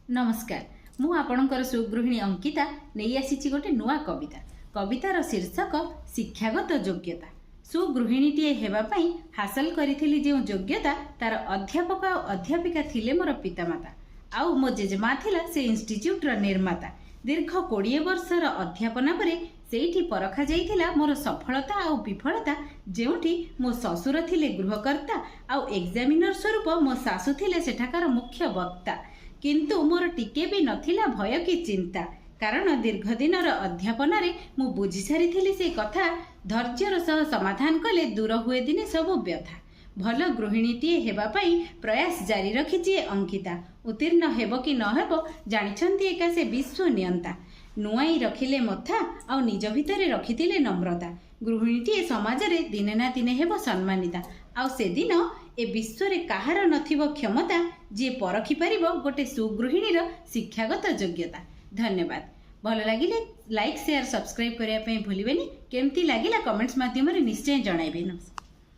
नमस्कार मु आपणकर सुगृहिणी अंकिता नहीं आसी गोटे नुआ कविता कवितार शीर्षक शिक्षागत योग्यता। सुगृहिणीटीए हेबापई हासिल करी जो योग्यता तार अध्यापक और अध्यापिका थिले मोर पितामाता आउ मो जेजेमा थिला से इंस्टीट्यूटर निर्माता। दीर्घ 20 वर्षर अध्यापना परे सेठी परखा जाइथिला मोर सफलता और विफलता, जेउठी मो ससुर थिले गृहकर्ता आउ एग्जामिनर स्वरूप मो सासु थिले सेठाकार मुख्य वक्ता। किंतु मोर टिके भी नथिला भय कि चिंता, कारण दीर्घ दिनर अध्यापन मु बुझी सारी से कथा। धैर्यर सह समाधान कले दूर हुए दिने सबु व्यथा। भल गृहिणीटीए हेबापई प्रयास जारी रखिची अंकिता। उत्तीर्ण हेब कि नहेब जानिछंती एका से विश्व नियंता। नुआई रखिले मथा आ निज भितरे रखिथिले नम्रता। गृहिणीटीए समाज रे दिने ना दिने हेब सम्मानिता। आ से दिन ए विश्व रे काहार नथिबो क्षमता जे परखि परिबो गोटे सुगृहिणीर शिक्षागत योग्यता। धन्यवाद। भल लागिले लाइक शेयर सब्सक्राइब करिया पई भूलिबेनी। केमती लागिला कमेंट्स माध्यम रे निश्चय जणाइबे।